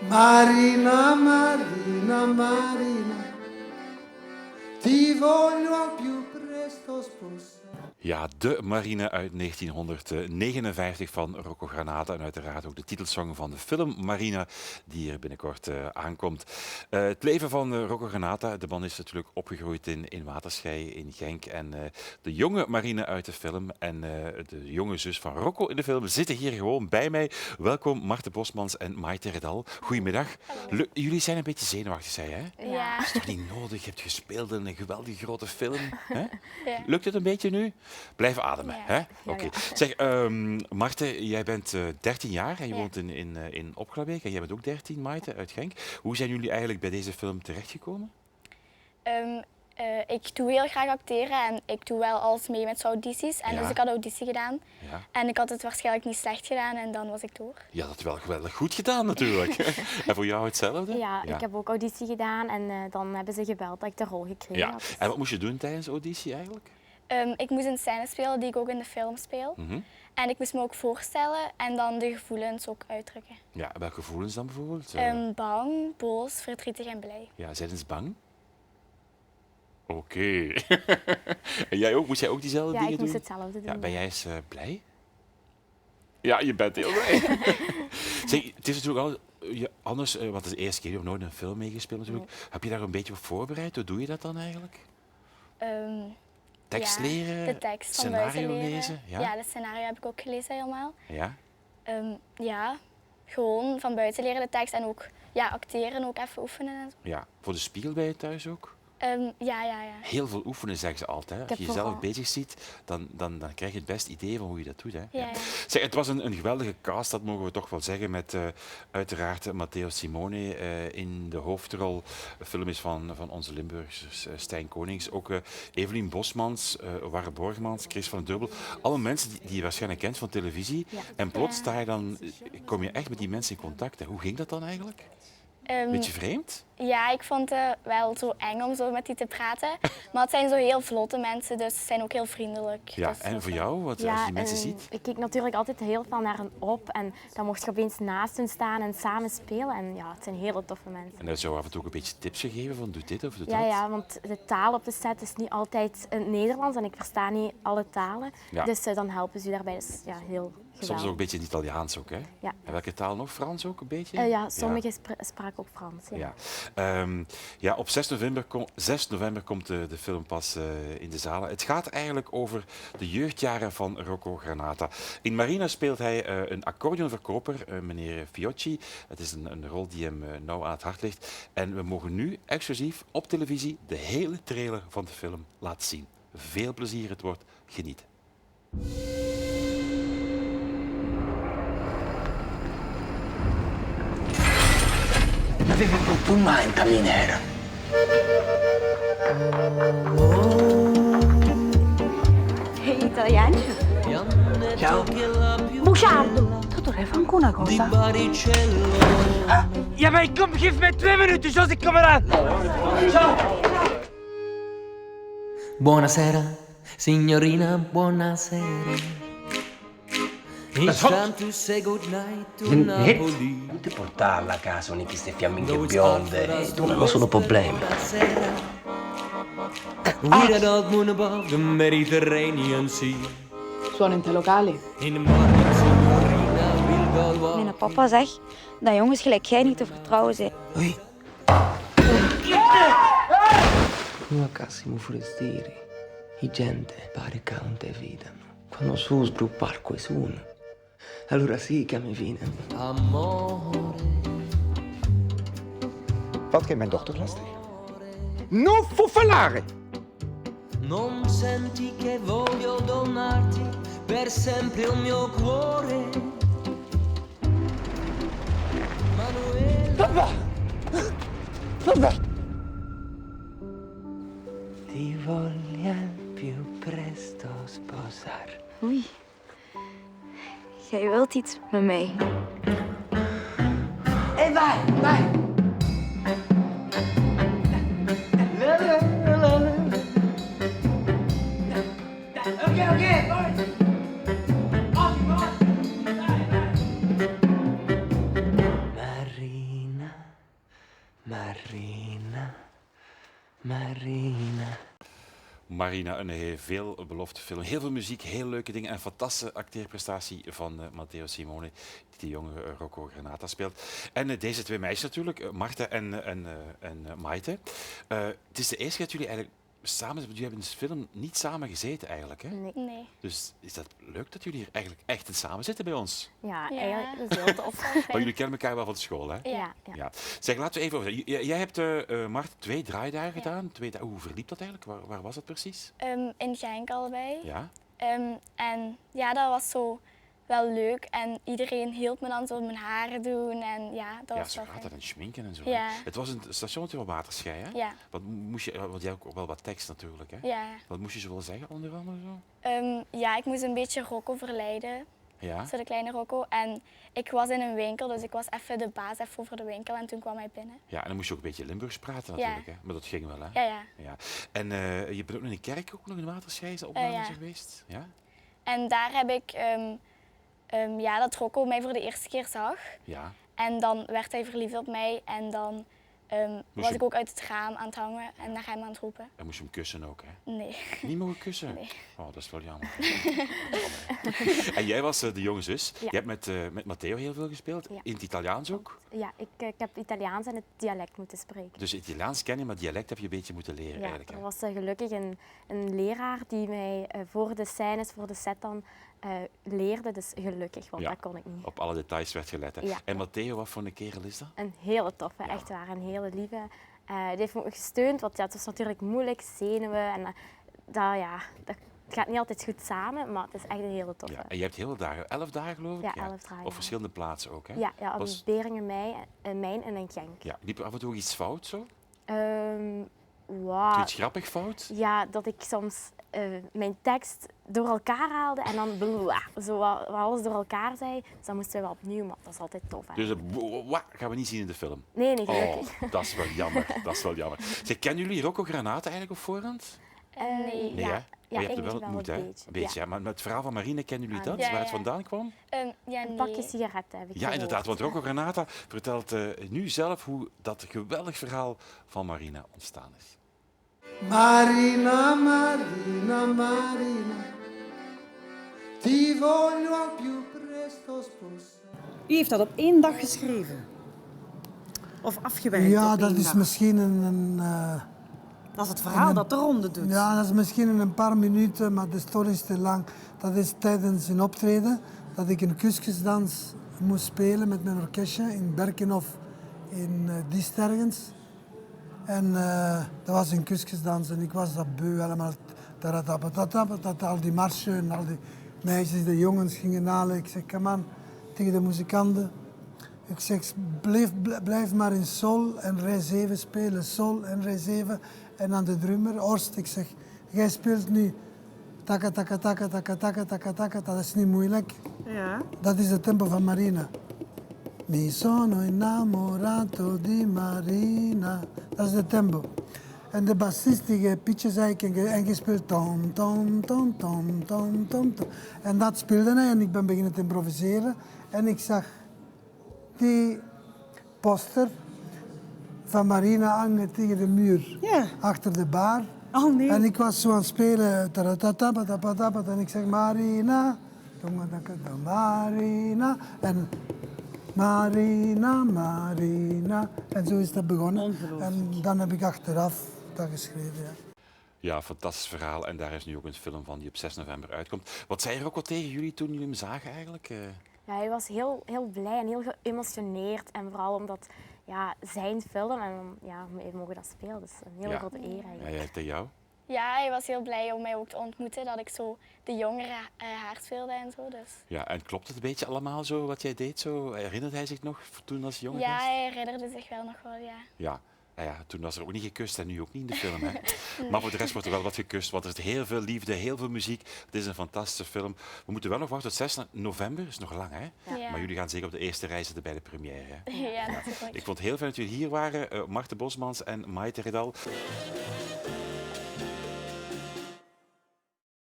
Marina, Marina, Marina, ti voglio al più presto sposare. Ja, de Marine uit 1959 van Rocco Granata en uiteraard ook de titelsong van de film Marina die er binnenkort aankomt. Het leven van Rocco Granata, de man is natuurlijk opgegroeid in Waterschei in Genk en de jonge Marine uit de film en de jonge zus van Rocco in de film zitten hier gewoon bij mij. Welkom Marten Bosmans en Maite Redal. Goedemiddag. Jullie zijn een beetje zenuwachtig, zei je, hè? Ja. Dat is toch niet nodig? Je hebt gespeeld in een geweldige grote film. Hè? Ja. Lukt het een beetje nu? Blijf ademen. Ja. Hè? Ja, Oké. ja. Zeg, Marten, jij bent 13 jaar en je Ja. woont in Opglabeek. En jij bent ook 13, Maite, uit Genk. Hoe zijn jullie eigenlijk bij deze film terechtgekomen? Ik doe heel graag acteren en ik doe wel alles mee met zo'n audities. En Ja. dus ik had auditie gedaan Ja. en ik had het waarschijnlijk niet slecht gedaan en dan was ik door. Je had het wel geweldig goed gedaan natuurlijk. En voor jou hetzelfde? Ja, ik heb ook auditie gedaan en dan hebben ze gebeld dat ik de rol gekregen Ja. had. En wat moest je doen tijdens de auditie eigenlijk? Ik moest een scène spelen die ik ook in de film speel. Mhm. En ik moest me ook voorstellen en dan de gevoelens ook uitdrukken. Ja, welke gevoelens dan bijvoorbeeld? Bang, boos, verdrietig en blij. Ja, zijn ze bang? Oké. En jij ook? Moest jij ook diezelfde Ja, dingen ik doen? moest hetzelfde doen. Ja, ben jij eens blij? Ja, je bent heel blij. Zeg, het is natuurlijk al anders, want het is de eerste keer, je hebt nooit een film meegespeeld natuurlijk. Heb je daar een beetje op voorbereid? Hoe doe je dat dan eigenlijk? Tekst Ja, leren? de tekst van buiten scenario leren. lezen? Ja, de scenario heb ik ook gelezen helemaal. Ja? Ja, gewoon van buiten leren de tekst en ook acteren, ook even oefenen en zo. Ja. Voor de spiegel ben je thuis ook? Ja. Heel veel oefenen, zeggen ze altijd. Als heb je jezelf vooral- bezig ziet, dan krijg je het beste idee van hoe je dat doet. Hè? Ja. Zeg, het was een geweldige cast, dat mogen we toch wel zeggen, met uiteraard Matteo Simone in de hoofdrol. De film is van onze Limburgers Stijn Konings, ook Evelien Bosmans, Warre Borgmans, Chris van Dubbel. Alle mensen die je waarschijnlijk kent van televisie. Ja. En plots kom je echt met die mensen in contact. Hè. Hoe ging dat dan eigenlijk? Beetje vreemd? Ja, ik vond het wel zo eng om zo met die te praten. Maar het zijn zo heel vlotte mensen, dus ze zijn ook heel vriendelijk. Ja, Dus en dat voor is- jou, als je die mensen ziet? Ik keek natuurlijk altijd heel veel naar hen op en dan mocht je opeens naast hen staan en samen spelen. En ja, het zijn hele toffe mensen. En dat zou af en toe ook een beetje tips gegeven van doe dit of doe Ja, dat. ja, want de taal op de set is niet altijd in het Nederlands en ik versta niet alle talen. Ja. Dus dan helpen ze u daarbij. Dus ja, heel geweldig. Soms ook een beetje in het Italiaans ook, hè? Ja. En welke taal nog? Frans ook een beetje? Ja, sommigen spraken ook Frans. Ja. Ja. Ja, op 6 november komt de film pas in de zalen. Het gaat eigenlijk over de jeugdjaren van Rocco Granata. In Marina speelt hij een accordeonverkoper, meneer Fiocchi. Het is een rol die hem nauw aan het hart ligt. En we mogen nu exclusief op televisie de hele trailer van de film laten zien. Veel plezier, het wordt genieten. Avevi un mai in camminera. Italiano? Ciao. Bugiardo! Tu dovrei fare anche una cosa. Ja, maar ik kom, geef mij 2 minuten, zoals ik kom eraan. Buonasera, signorina, buonasera. It's time to say goodnight to Napoli. Non ti portarla a casa con queste fiamminghe bionde. Tu non ho solo problemi. We're at Old Moon above the Mediterranean Sea. Suono in te locali. In the morning, signorina, we'll go Mijn walk. papa zegt dat jongens gelijk jij niet te vertrouwen zijn. Ui. Come a Cassimo Forestieri, I gente pare canta e vidano. Quando su sgruppar qualcuno, allora sì che mi viene. Amore. Valt gij mijn dochter lastig? Non fuffelare! Non senti che voglio donarti per sempre il mio cuore. Manuela. Papa! Papa! Ti voglio al più presto sposare. Oei. Jij wilt iets met mij. E vai, vai! Ok, vai! Marina. Marina, Marina. Marina, een heel veelbelovende film. Heel veel muziek, heel leuke dingen en een fantastische acteerprestatie van Matteo Simone, die de jonge Rocco Granata speelt. En deze twee meisjes natuurlijk, Marta en Maite. Het is de eerste keer dat jullie eigenlijk samen, jullie hebben in de film niet samen gezeten eigenlijk, hè? Nee. Nee. Dus is dat leuk dat jullie hier eigenlijk echt in samen zitten bij ons? Ja, Ja. eigenlijk is het heel tof. Maar jullie kennen elkaar wel van de school, hè? Ja. Ja. Zeg, laten we even over. Jij hebt, Mart, 2 draaidagen gedaan. Hoe verliep dat eigenlijk? Waar was dat precies? In Genk allebei. Ja? En ja, dat was zo wel leuk. En iedereen hielp me dan zo mijn haren doen. En ja, dat Ja, was zo wel gaat fijn. dat. En schminken en zo. hè? Ja. Het was een stationnetje van Waterschei, hè? Ja. Want jij hebt ook wel wat tekst natuurlijk, hè? Ja. Wat moest je zo wel zeggen, onder andere zo? Ja, ik moest een beetje Rocco verleiden. Ja? Zo de kleine Rocco. En ik was in een winkel, dus ik was even de baas even over de winkel. En toen kwam hij binnen. Ja, en dan moest je ook een beetje Limburgs praten Ja. natuurlijk, hè? Maar dat ging wel, hè? Ja, ja. Ja. En je bent ook nog in de kerk, ook nog in Waterschei, is de opname ja. geweest? Ja? En daar heb ik ja, dat Rocco mij voor de eerste keer zag. Ja. En dan werd hij verliefd op mij. En dan was je- ik ook uit het raam aan het hangen en naar hem aan het roepen. En moest je hem kussen ook, hè? Nee. Niet mogen kussen? Nee. Oh, dat is wel jammer. En jij was de jonge zus. Ja. Je hebt met Matteo heel veel gespeeld. Ja. In het Italiaans ook. Ja, ik heb Italiaans en het dialect moeten spreken. Dus het Italiaans ken je, maar dialect heb je een beetje moeten leren Ja, eigenlijk. er Hè? was gelukkig een leraar die mij voor de scènes, voor de set dan leerde. Dus gelukkig, want Ja. dat kon ik niet. Op alle details werd gelet. Hè? Ja. En Matteo, wat voor een kerel is dat? Een hele toffe, Ja. echt waar, een hele lieve. Die heeft me ook gesteund, want ja, het was natuurlijk moeilijk, zenuwen. En dat gaat niet altijd goed samen, maar het is echt een hele toffe. Ja. En je hebt heel veel dagen, 11 dagen geloof ik? Ja, 11 dagen. Op verschillende plaatsen ook, hè? Ja, op Was- Beringen, Mijn en in Genk. Ja. Liep er af en toe iets fout zo? Wow. Iets grappig fout? Ja, dat ik soms mijn tekst door elkaar haalde en dan zo wat alles door elkaar zei. Dus dan moesten we wel opnieuw, maar dat is altijd tof. Hè? Dus gaan we niet zien in de film. Nee, gelukkig. Oh, dat is wel jammer. Dat is wel jammer. Zeg, kennen jullie Rocco Granata eigenlijk op voorhand? Nee. Nee, hè? Maar je hebt ik er wel wel ontmoet, een hè? beetje. Een beetje, ja. Maar met het verhaal van Marine kennen jullie dat? Ja, Waar het ja. vandaan kwam? Ja, nee. Een pakje sigaretten heb ik Ja, gehoord. inderdaad. Want Rocco Granata vertelt nu zelf hoe dat geweldig verhaal van Marina ontstaan is. Marina, Marina, Marina, ti voglio al più presto sposare. U heeft dat op 1 dag geschreven? Of afgewerkt Ja, op dat 1 is dag? misschien Dat is het verhaal dat de ronde doet. Ja, dat is misschien in een paar minuten, maar de story is te lang. Dat is tijdens een optreden dat ik een kusjesdans moest spelen met mijn orkestje in Berkenhof in Diest ergens. En dat was een kusjesdans en ik was dat beu allemaal. Al die marsen en al die meisjes, de jongens gingen halen. Ik zeg, kom aan, tegen de muzikanten. Ik zeg, blijf maar in sol en rij 7 spelen. Sol en rij 7. En aan de drummer, Horst, ik zeg, jij speelt nu taka taka taka taka taka taka taka. Dat is niet moeilijk. Ja. Dat is de tempo van Marina. Mi sono innamorato di Marina. Dat is de tempo. En de bassist die pitjes en gespeeld tom tom tom tom tom tom tom. En dat speelde hij en ik ben beginnen te improviseren. En ik zag die poster van Marina hangen tegen de muur. Ja. Achter de bar. Oh nee. En ik was zo aan het spelen. En ik zeg Marina. Marina. En Marina, Marina. En zo is dat begonnen. Ongelooflijk. En dan heb ik achteraf dat geschreven. Ja. Ja, fantastisch verhaal. En daar is nu ook een film van die op 6 november uitkomt. Wat zei Rocco tegen jullie toen jullie hem zagen eigenlijk? Ja, hij was heel blij en heel geëmotioneerd. En vooral omdat zijn film en we mogen dat spelen. Dat is een hele grote eer eigenlijk. Ja, tegen jou? Ja, hij was heel blij om mij ook te ontmoeten, dat ik zo de jongere haar speelde en zo. Dus. Ja, en klopt het een beetje allemaal zo wat jij deed? Zo? Herinnert hij zich nog toen als jonge Ja, gast? hij herinnerde zich wel nog wel, ja. Ja. Nou ja, toen was er ook niet gekust en nu ook niet in de film. Hè. Maar voor de rest wordt er wel wat gekust, want er is heel veel liefde, heel veel muziek. Het is een fantastische film. We moeten wel nog wachten tot 6 november, is nog lang hè? Ja. Maar jullie gaan zeker op de eerste rij zitten bij de première. Hè. Ja, natuurlijk. Ik vond het heel fijn dat jullie hier waren, Marten Bosmans en Maite Redal.